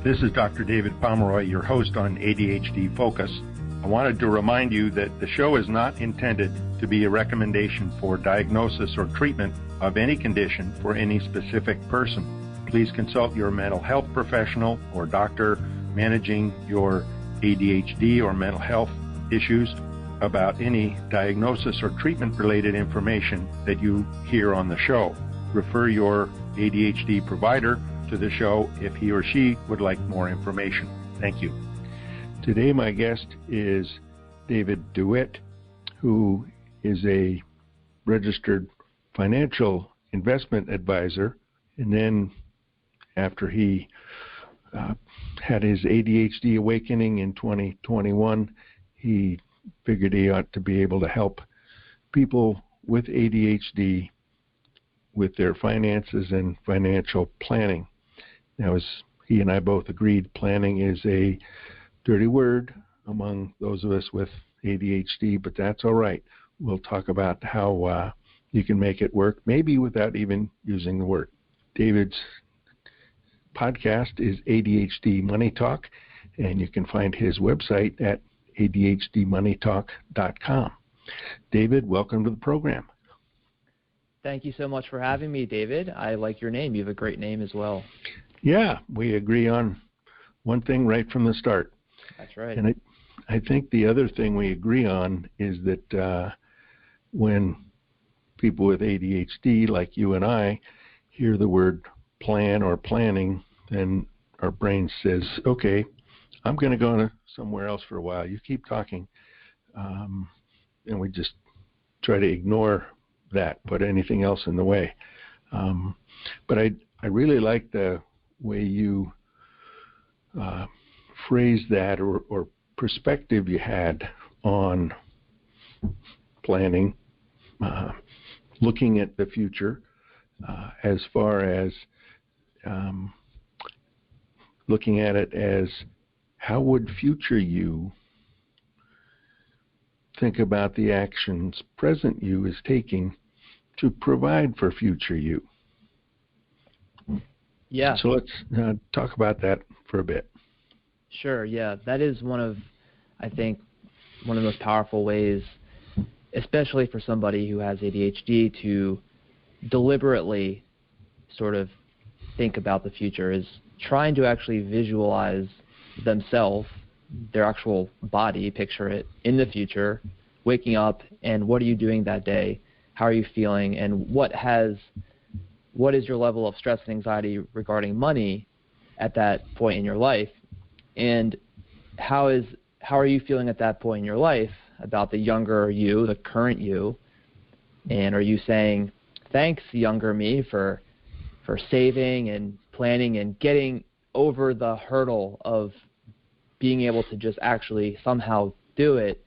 This is Dr. David Pomeroy, your host on ADHD Focus. I wanted to remind you that the show is not intended to be a recommendation for diagnosis or treatment of any condition for any specific person. Please consult your mental health professional or doctor managing your ADHD or mental health issues about any diagnosis or treatment-related information that you hear on the show. Refer your ADHD provider to the show if he or she would like more information. Thank you. Today my guest is David DeWitt, who is a registered financial investment advisor. And then after he had his ADHD awakening in 2021, he figured he ought to be able to help people with ADHD with their finances and financial planning. Now, as he and I both agreed, planning is a dirty word among those of us with ADHD, but that's all right. We'll talk about how you can make it work, maybe without even using the word. David's podcast is ADHD Money Talk, and you can find his website at ADHDmoneytalk.com. David, welcome to the program. Thank you so much for having me, David. I like your name. You have a great name as well. Yeah, we agree on one thing right from the start. That's right. And I think the other thing we agree on is that when people with ADHD, like you and I, hear the word plan or planning, then our brain says, okay, I'm going to go somewhere else for a while. You keep talking. And we just try to ignore that, put anything else in the way. But I really like the way you phrased that or perspective you had on planning, looking at the future as far as looking at it as how would future you think about the actions present you is taking to provide for future you. Yeah. So let's talk about that for a bit. Sure, yeah. That is I think, one of the most powerful ways, especially for somebody who has ADHD, to deliberately sort of think about the future, is trying to actually visualize themselves, their actual body, picture it in the future, waking up, and what are you doing that day? How are you feeling? And what is your level of stress and anxiety regarding money at that point in your life? And how are you feeling at that point in your life about the younger you, the current you? And are you saying, thanks, younger me, for saving and planning and getting over the hurdle of being able to just actually somehow do it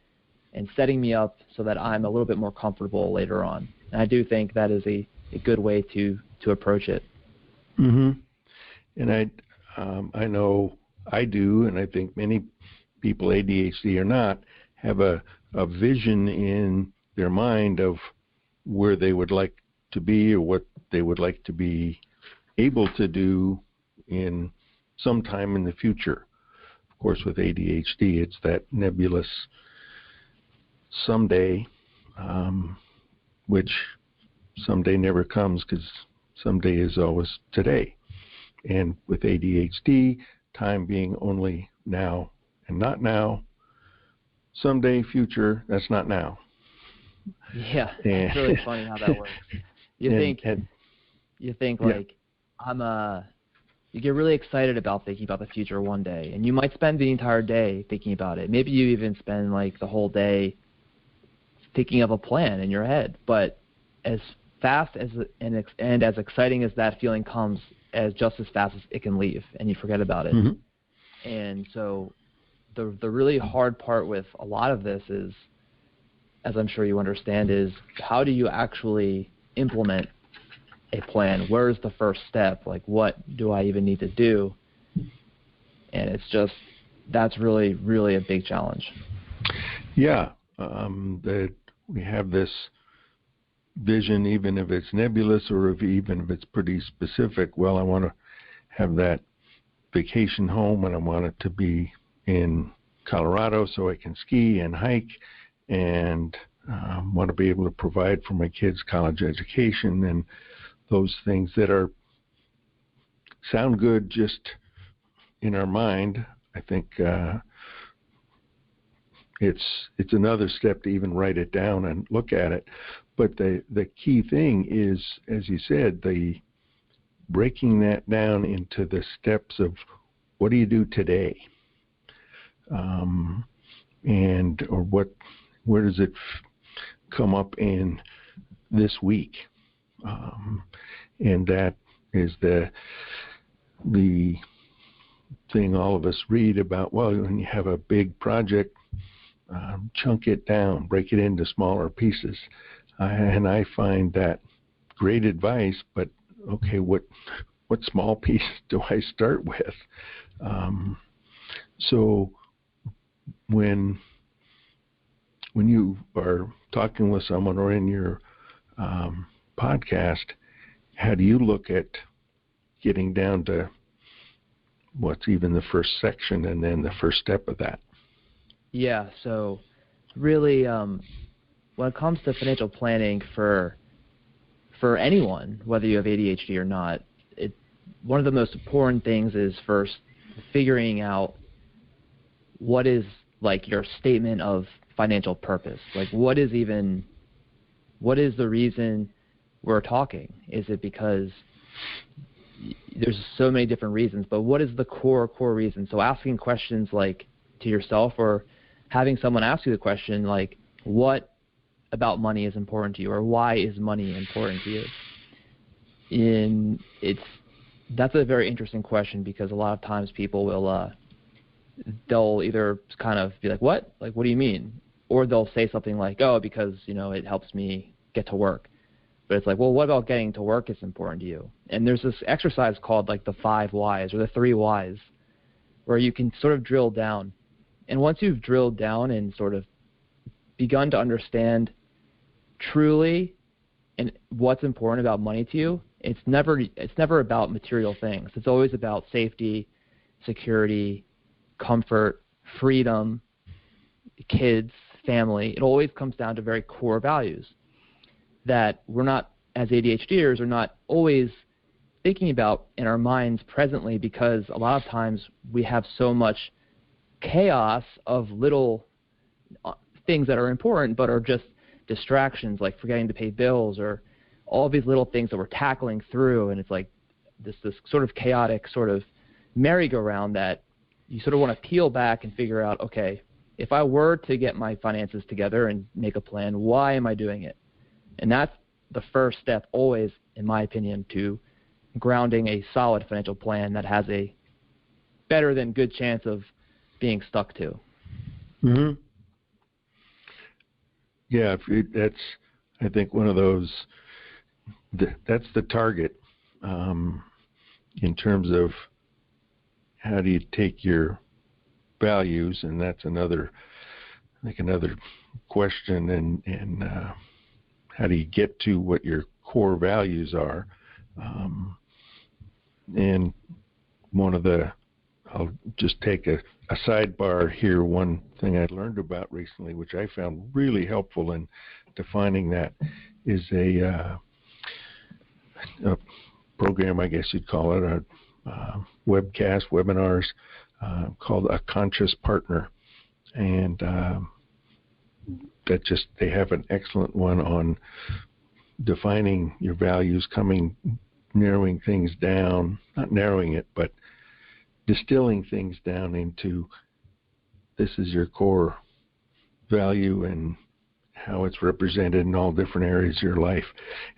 and setting me up so that I'm a little bit more comfortable later on? And I do think that is a good way to approach it. Mm-hmm. And I know I do, and I think many people, ADHD or not, have a vision in their mind of where they would like to be or what they would like to be able to do in some time in the future. Of course, with ADHD, it's that nebulous someday, which someday never comes because someday is always today. And with ADHD, time being only now and not now, someday, future, that's not now. Yeah, it's really funny how that works. You think like, you get really excited about thinking about the future one day, and you might spend the entire day thinking about it. Maybe you even spend like the whole day thinking of a plan in your head. But as fast as and as exciting as that feeling comes, just as fast as it can leave, and you forget about it. Mm-hmm. And so the really hard part with a lot of this is, as I'm sure you understand, is how do you actually implement a plan? Where's the first step? Like, what do I even need to do? And it's just, that's really, really a big challenge. Yeah, that we have this vision, even if it's nebulous or even if it's pretty specific. Well, I want to have that vacation home, and I want it to be in Colorado so I can ski and hike, and want to be able to provide for my kids' college education, and those things that sound good just in our mind. I think it's another step to even write it down and look at it. But the key thing is, as you said, the breaking that down into the steps of what do you do today, and or where does it come up in this week, and that is the thing all of us read about. Well, when you have a big project, chunk it down, break it into smaller pieces, and I find that great advice. But okay, what small piece do I start with? So when you are talking with someone or in your podcast, how do you look at getting down to what's even the first section and then the first step of that? Yeah, so really when it comes to financial planning for anyone, whether you have ADHD or not, one of the most important things is first figuring out what is like your statement of financial purpose. Like what is the reason we're talking? Is it because there's so many different reasons, but what is the core reason? So asking questions like to yourself, or having someone ask you the question like, what about money is important to you, or why is money important to you? That's a very interesting question, because a lot of times people will they'll either kind of be like, what do you mean? Or they'll say something like, oh, because it helps me get to work. But it's like, well, what about getting to work is important to you? And there's this exercise called like the 5 whys or the 3 whys, where you can sort of drill down. And once you've drilled down and sort of begun to understand truly and what's important about money to you, it's never about material things. It's always about safety, security, comfort, freedom, kids, family. It always comes down to very core values that we're not, as ADHDers, are not always thinking about in our minds presently, because a lot of times we have so much chaos of little things that are important but are just distractions, like forgetting to pay bills or all these little things that we're tackling through, and it's like this sort of chaotic sort of merry-go-round that you sort of want to peel back and figure out, okay, if I were to get my finances together and make a plan, why am I doing it? And that's the first step always, in my opinion, to grounding a solid financial plan that has a better than good chance of being stuck to. Mm-hmm. Yeah, that's, I think, one of those, that's the target in terms of how do you take your values, and that's another question, and how do you get to what your core values are? And I'll just take a sidebar here. One thing I learned about recently, which I found really helpful in defining that, is a program, I guess you'd call it, a webinars called A Conscious Partner. And they have an excellent one on defining your values, narrowing things down, not narrowing it, but distilling things down into, this is your core value and how it's represented in all different areas of your life.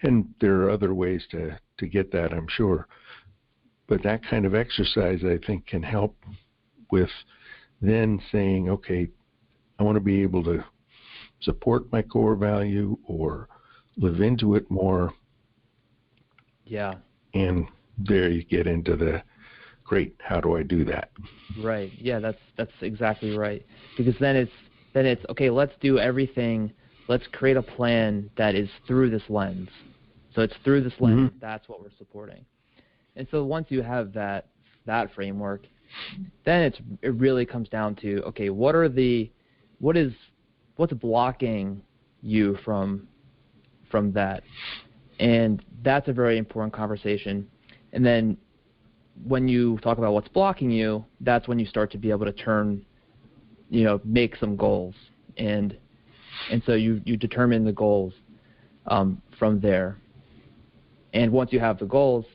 And there are other ways to get that, I'm sure. But that kind of exercise, I think, can help with then saying, okay, I want to be able to support my core value or live into it more. Yeah. And there you get into the, great, how do I do that? Right. Yeah, that's exactly right. Because then it's okay, let's do everything. Let's create a plan that is through this lens. So it's through this lens, that's what we're supporting. And so once you have that that framework, then it really comes down to, okay, what's blocking you from that? And that's a very important conversation. And then when you talk about what's blocking you, that's when you start to be able to make some goals. And so you determine the goals from there. And once you have the goals,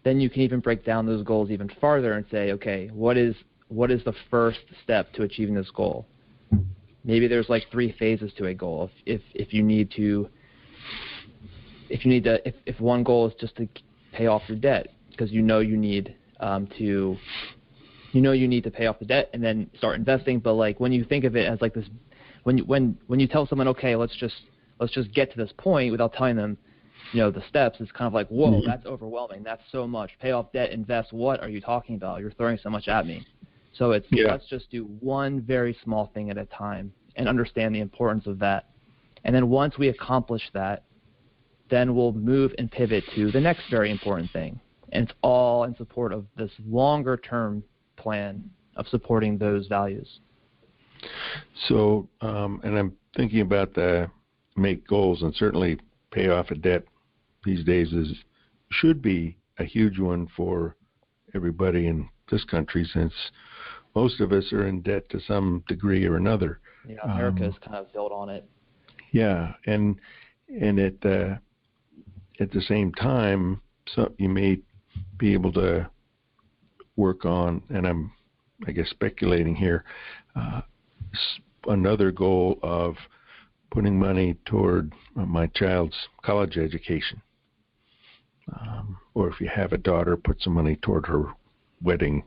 then you can even break down those goals even farther and say, okay, what is the first step to achieving this goal? Maybe there's like 3 phases to a goal. If one goal is just to pay off your debt, because you need to pay off the debt and then start investing. But like when you think of it as like this, when you tell someone, okay, let's just get to this point without telling them, the steps, it's kind of like, whoa, that's overwhelming. That's so much. Pay off debt, invest. What are you talking about? You're throwing so much at me. So let's just do one very small thing at a time and understand the importance of that. And then once we accomplish that, then we'll move and pivot to the next very important thing. And it's all in support of this longer-term plan of supporting those values. So, and I'm thinking about the make goals, and certainly pay off a debt these days should be a huge one for everybody in this country, since most of us are in debt to some degree or another. Yeah, America is kind of built on it. Yeah, and at the same time, so you may be able to work on, and I'm, I guess, speculating here, another goal of putting money toward my child's college education. Or if you have a daughter, put some money toward her wedding,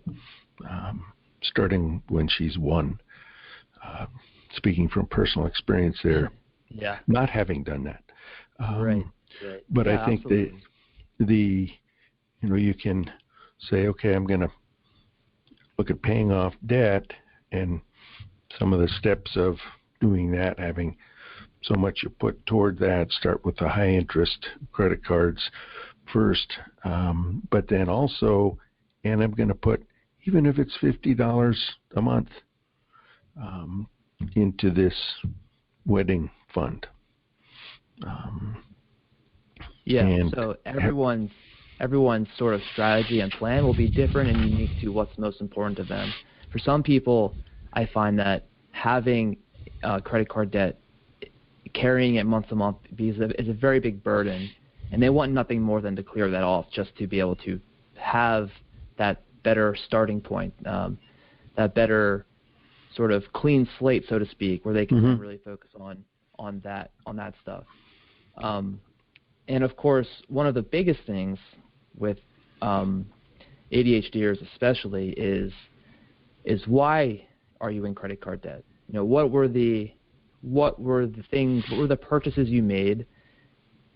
starting when she's 1. Speaking from personal experience there, not having done that. Right. But I think absolutely. You can say, okay, I'm going to look at paying off debt, and some of the steps of doing that, having so much you put toward that, start with the high interest credit cards first, but then also, and I'm going to put, even if it's $50 a month, into this wedding fund. So everyone's sort of strategy and plan will be different and unique to what's most important to them. For some people, I find that having credit card debt, carrying it month to month, is a very big burden, and they want nothing more than to clear that off, just to be able to have that better starting point, that better sort of clean slate, so to speak, where they can really focus on that stuff. And of course, one of the biggest things with ADHDers especially is why are you in credit card debt? What were the purchases you made?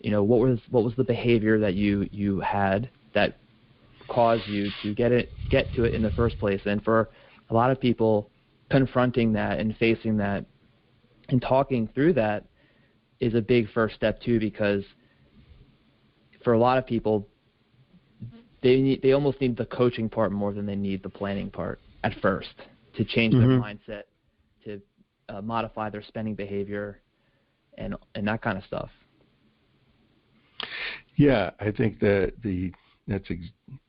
What was the behavior that you had that caused you to get to it in the first place? And for a lot of people, confronting that and facing that and talking through that is a big first step too, because for a lot of people, they almost need the coaching part more than they need the planning part at first, to change their mindset, to modify their spending behavior, and that kind of stuff. Yeah, I think that's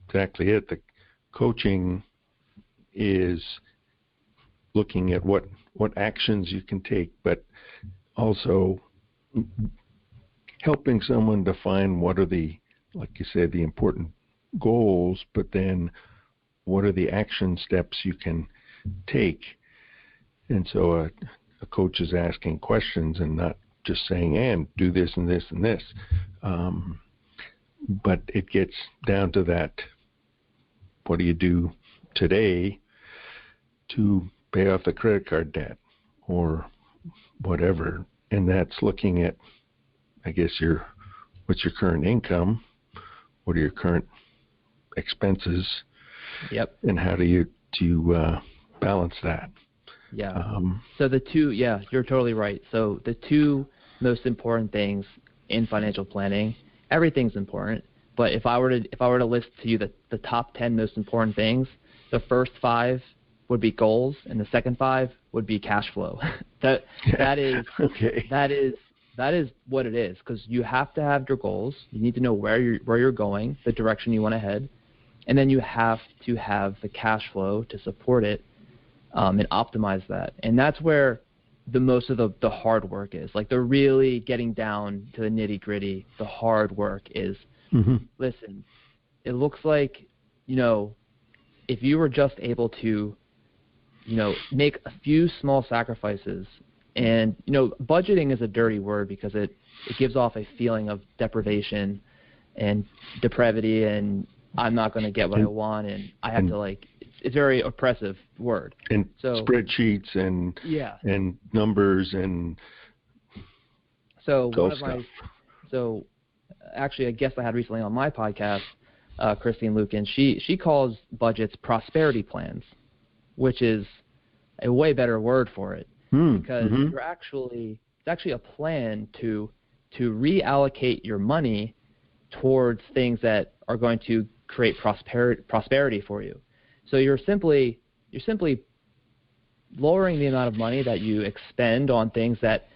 exactly it. The coaching is looking at what actions you can take, but also helping someone define what are the, like you said, the important goals, but then what are the action steps you can take. And so a coach is asking questions and not just saying, and do this and this and this. But it gets down to that, what do you do today to pay off the credit card debt or whatever? And that's looking at, I guess, what's your current income, what are your current expenses, and how do you balance that? So the two, you're totally right. So the two most important things in financial planning, everything's important, But if I were to list to you the top 10 most important things, the first 5 would be goals, and the second 5 would be cash flow. that is okay. That is what it is, because you have to have your goals. You need to know where you're going, the direction you want to head, and then you have to have the cash flow to support it and optimize that. And that's where the most of the hard work is. Like, they're really getting down to the nitty gritty. The hard work is. Listen, it looks like, if you were just able to, make a few small sacrifices, and, budgeting is a dirty word because it gives off a feeling of deprivation and depravity, and I'm not going to get what I want, and I have to, it's a very oppressive word. And so, spreadsheets and numbers and so actually, a guest I had recently on my podcast, Christine Lucan, she calls budgets prosperity plans, which is a way better word for it, because it's actually a plan to reallocate your money towards things that are going to create prosperity for you. So you're simply lowering the amount of money that you expend on things that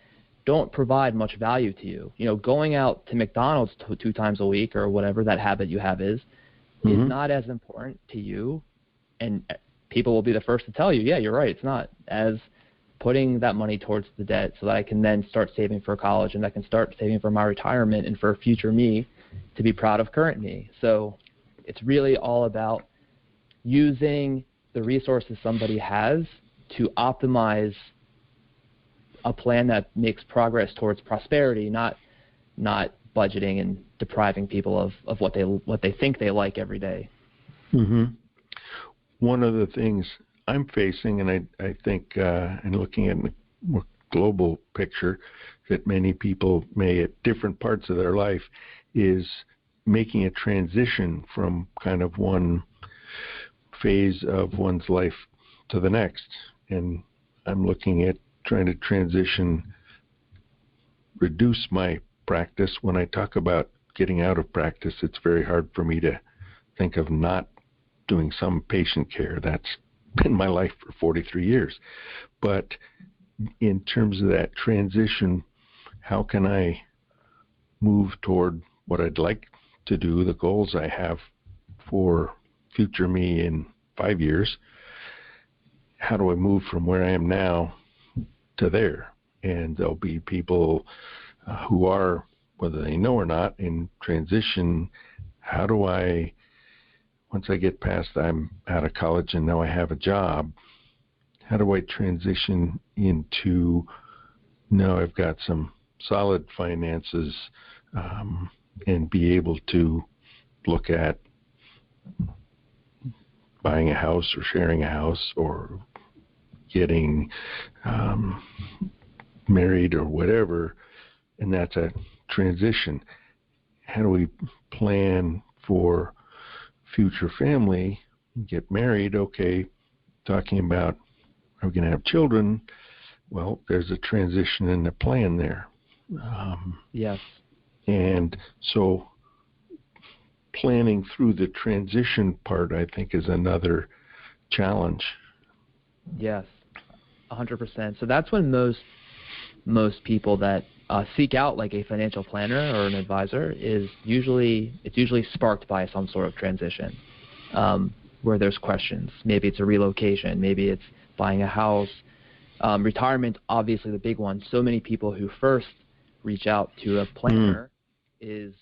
don't provide much value to you. Going out to McDonald's 2 times a week or whatever that habit you have is not as important to you, and people will be the first to tell you, yeah, you're right, it's not, as putting that money towards the debt so that I can then start saving for college, and I can start saving for my retirement and for future me to be proud of current me. So it's really all about using the resources somebody has to optimize a plan that makes progress towards prosperity, not budgeting and depriving people of what they think they like every day. One of the things I'm facing, and I think in looking at a more global picture that many people may at different parts of their life, is making a transition from kind of one phase of one's life to the next. And I'm looking at trying to reduce my practice. When I talk about getting out of practice, it's very hard for me to think of not doing some patient care. That's been my life for 43 years. But in terms of that transition, how can I move toward what I'd like to do, the goals I have for future me in 5 years? How do I move from where I am now to there? And there'll be people who are, whether they know or not, in transition. How do I, once I get past I'm out of college and now I have a job, how do I transition into now I've got some solid finances and be able to look at buying a house or sharing a house or getting married or whatever, and that's a transition. How do we plan for future family, get married? Okay, talking about are we going to have children? Well, there's a transition in the plan there. Yes. And so planning through the transition part, I think, is another challenge. Yes, 100%. So that's when most people that seek out like a financial planner or an advisor it's usually sparked by some sort of transition where there's questions. Maybe it's a relocation. Maybe it's buying a house. Retirement, obviously the big one. So many people who first reach out to a planner is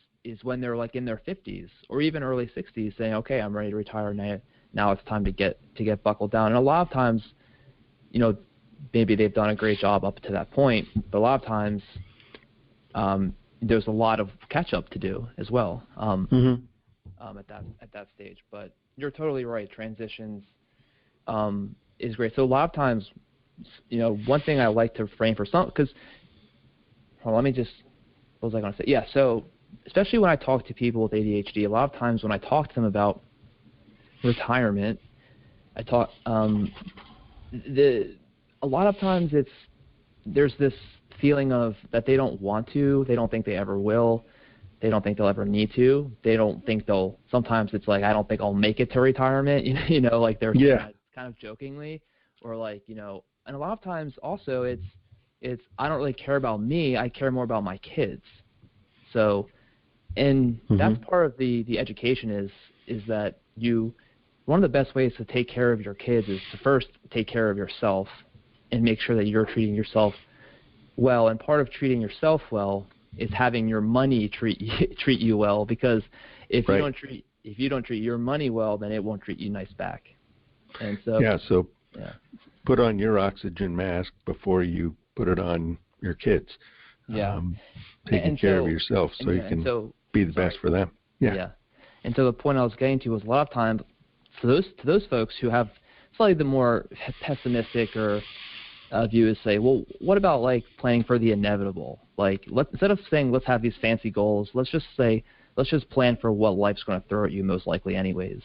when they're like in their 50s or even early 60s, saying, okay, I'm ready to retire now. It's time to get buckled down. And a lot of times, maybe they've done a great job up to that point, but a lot of times there's a lot of catch up to do as well at that stage. But you're totally right. Transitions is great. So a lot of times, one thing I like to frame for some, because what was I going to say? Yeah. So especially when I talk to people with ADHD, a lot of times when I talk to them about retirement, a lot of times there's this feeling of that they don't want to, they don't think they ever will, They don't think they'll ever need to. They don't think they'll. Sometimes it's like, I don't think I'll make it to retirement. You know, like they're kind of jokingly, or like, you know. And a lot of times also it's I don't really care about me. I care more about my kids. So, and that's part of the education is that one of the best ways to take care of your kids is to first take care of yourself and make sure that you're treating yourself well. And part of treating yourself well is having your money treat you well, because if you don't treat your money well, then it won't treat you nice back. And so put on your oxygen mask before you put it on your kids. Taking care of yourself so you can be the best for them. And so the point I was getting to was, a lot of times to those folks who have slightly the more pessimistic or view is say, well, what about like planning for the inevitable? Like, instead of saying let's have these fancy goals, let's just plan for what life's going to throw at you most likely anyways.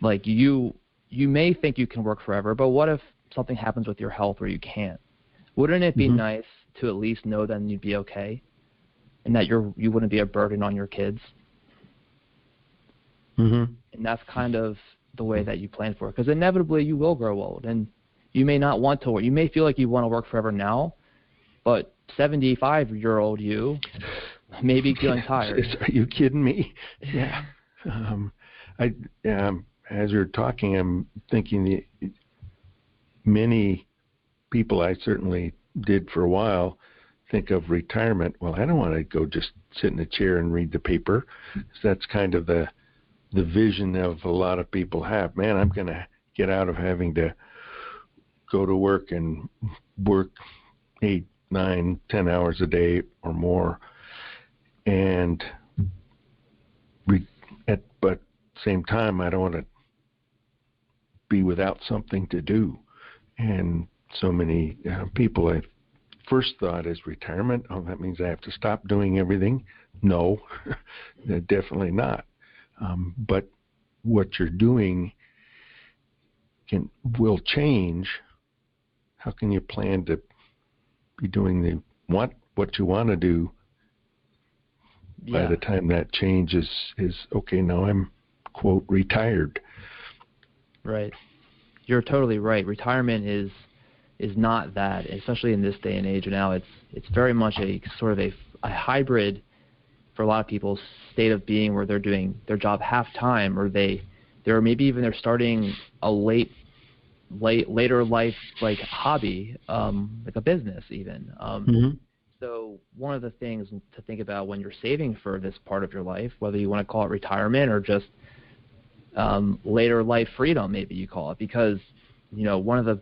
Like you may think you can work forever, but what if something happens with your health where you can't? Wouldn't it be nice to at least know that you'd be okay, and that you wouldn't be a burden on your kids? And that's kind of the way that you plan for it, because inevitably you will grow old, and you may not want to work. You may feel like you want to work forever now, but 75-year-old you may be feeling tired. Are you kidding me? Yeah. As you're talking, I'm thinking many people, I certainly did for a while, think of retirement. Well, I don't want to go just sit in a chair and read the paper. That's kind of the vision of a lot of people have. Man, I'm going to get out of having to go to work and work 8, 9, 10 hours a day or more. And but same time, I don't want to be without something to do. And so many people, I first thought is retirement. Oh, that means I have to stop doing everything. No, definitely not. But what you're doing will change. How can you plan to be doing what you want to do by the time that change is okay? Now I'm, quote, retired. Right. You're totally right. Retirement is not that, especially in this day and age. Now it's very much a sort of a hybrid for a lot of people's state of being, where they're doing their job half time, or they're maybe even they're starting a later life like hobby, like a business even. So one of the things to think about when you're saving for this part of your life, whether you want to call it retirement or just later life freedom, maybe you call it, because one of the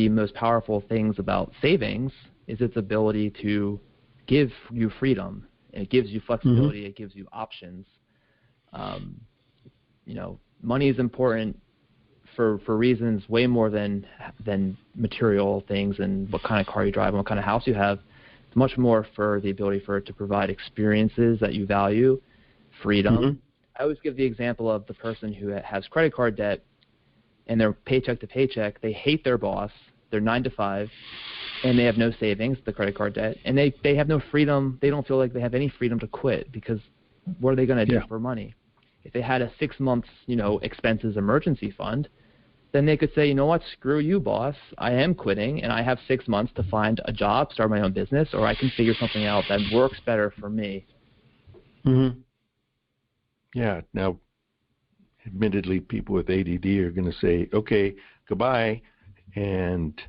most powerful things about savings is its ability to give you freedom. It gives you flexibility. It gives you options. Money is important for reasons way more than material things and what kind of car you drive and what kind of house you have. It's much more for the ability for it to provide experiences that you value, freedom. I always give the example of the person who has credit card debt and they're paycheck to paycheck. They hate their boss. They're 9 to 5, and they have no savings, the credit card debt, and they have no freedom. They don't feel like they have any freedom to quit, because what are they going to do for money? If they had a 6 months, expenses emergency fund, then they could say, you know what, screw you, boss. I am quitting, and I have 6 months to find a job, start my own business, or I can figure something out that works better for me. Yeah. Now, admittedly, people with ADD are going to say, okay, goodbye, and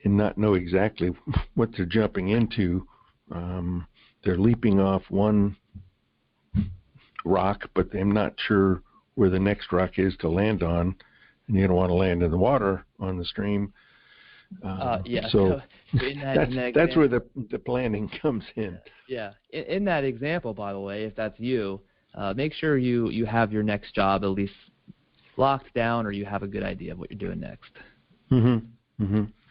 not know exactly what they're jumping into. They're leaping off one rock, but I'm not sure where the next rock is to land on, and you don't want to land in the water on the stream. So that's where the planning comes in. Yeah. In that example, by the way, if that's you, make sure you have your next job at least locked down, or you have a good idea of what you're doing next.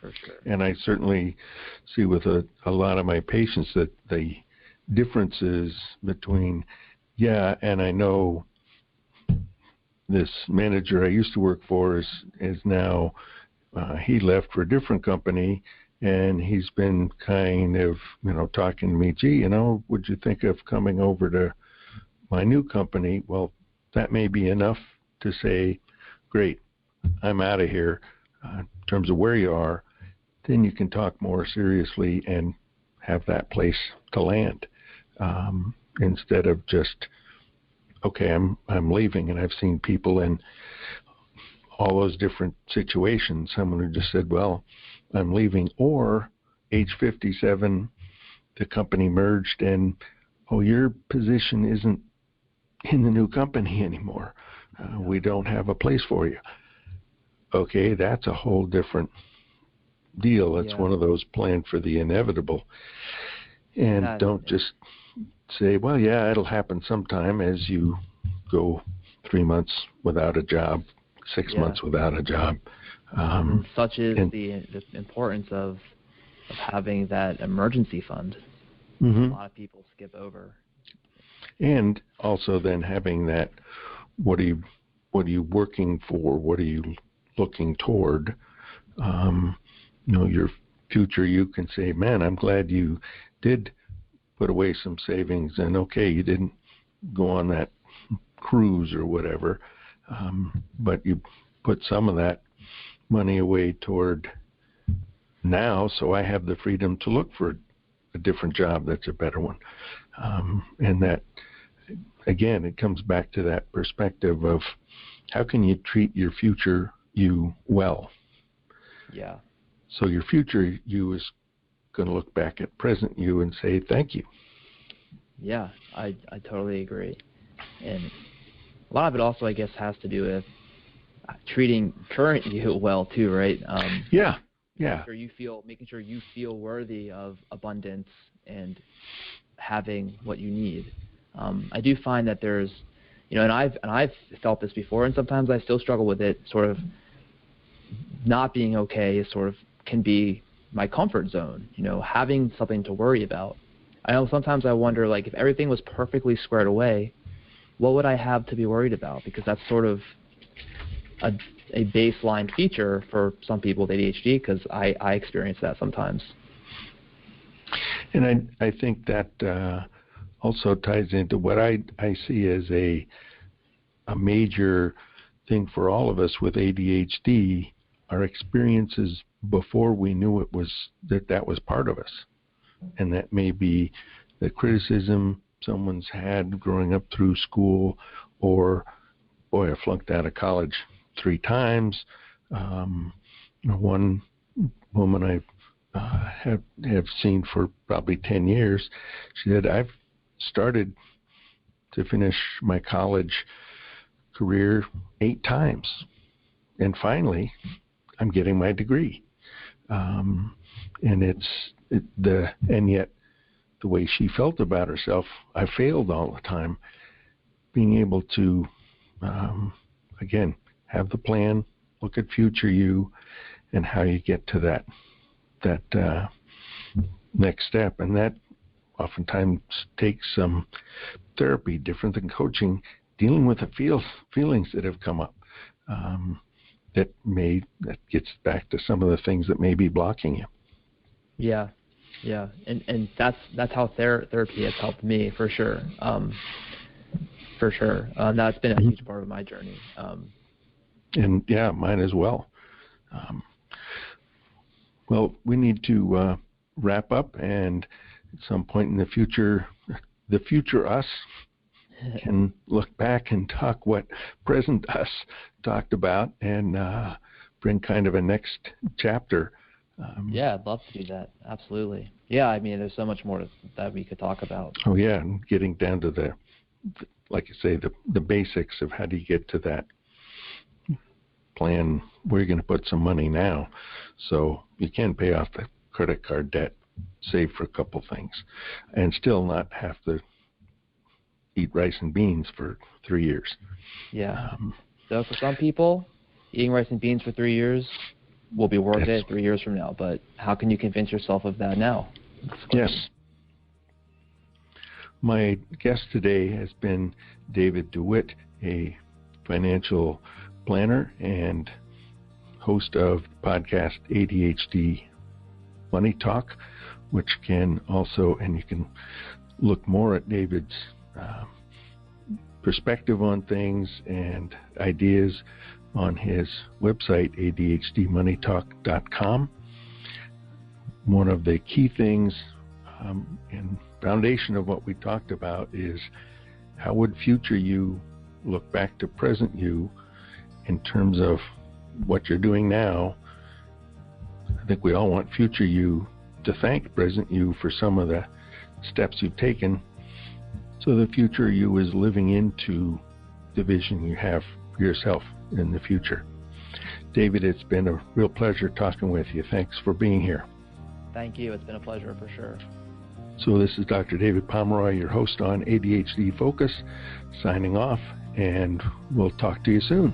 For sure. And I certainly see with a lot of my patients that the differences between, and I know this manager I used to work for is now, he left for a different company, And he's been kind of, talking to me, gee, would you think of coming over to my new company? Well, that may be enough to say, great, I'm out of here in terms of where you are. Then you can talk more seriously and have that place to land, instead of just, okay, I'm leaving. And I've seen people in all those different situations. Someone who just said, well, I'm leaving, or age 57, the company merged and, oh, your position isn't in the new company anymore. We don't have a place for you. Okay, that's a whole different deal. It's one of those plan for the inevitable. And don't just say, well, yeah, it'll happen sometime, as you go 3 months without a job, 6 months without a job. Such is the importance of having that emergency fund. A lot of people skip over. And also then having that, what are you working for? What are you looking toward? Your future, you can say, man, I'm glad you did put away some savings, and okay, you didn't go on that cruise or whatever, but you put some of that money away toward now, so I have the freedom to look for a different job that's a better one. And that, again, it comes back to that perspective of how can you treat your future you well? Yeah. So your future you is going to look back at present you and say, thank you. Yeah, I totally agree. And a lot of it also, I guess, has to do with treating current you well too, right? Yeah. Making sure you feel worthy of abundance and having what you need. I do find that there's, and I've felt this before, and sometimes I still struggle with it. Sort of not being okay is sort of can be my comfort zone. Having something to worry about. I know sometimes I wonder, like, if everything was perfectly squared away, what would I have to be worried about? Because that's sort of a baseline feature for some people with ADHD, because I experience that sometimes. And I think that also ties into what I see as a major thing for all of us with ADHD, our experiences before we knew it was that was part of us. And that may be the criticism someone's had growing up through school, or, boy, I flunked out of college 3 times. One woman I have seen for probably 10 years, she said, I've started to finish my college career 8 times, and finally I'm getting my degree. And and yet the way she felt about herself, I failed all the time. Being able to, again, have the plan, look at future you, and how you get to that next step. And that oftentimes takes some therapy, different than coaching, dealing with the feelings that have come up. That gets back to some of the things that may be blocking you. Yeah, and that's how therapy has helped me, for sure. That's been a huge part of my journey. And yeah, mine as well. Well, we need to wrap up, and at some point in the future us can look back and talk what present us talked about, and bring kind of a next chapter. Yeah, I'd love to do that. Absolutely. Yeah, I mean, there's so much more that we could talk about. Oh yeah, and getting down to the like you say, the basics of how do you get to that plan where you're going to put some money now, so you can pay off the credit card debt, save for a couple things, and still not have to eat rice and beans for 3 years. Yeah. So for some people, eating rice and beans for 3 years will be worth it 3 years from now. But how can you convince yourself of that now? Yes. My guest today has been David DeWitt, a financial planner and host of the podcast ADHD Money Talk, which can also, and you can look more at David's perspective on things and ideas on his website, ADHDmoneytalk.com. One of the key things and foundation of what we talked about is how would future you look back to present you in terms of what you're doing now. I think we all want future you to thank present you for some of the steps you've taken, so the future you is living into the vision you have for yourself in the future. David, it's been a real pleasure talking with you. Thanks for being here. Thank you. It's been a pleasure for sure. So this is Dr. David Pomeroy, your host on ADHD Focus, signing off, and we'll talk to you soon.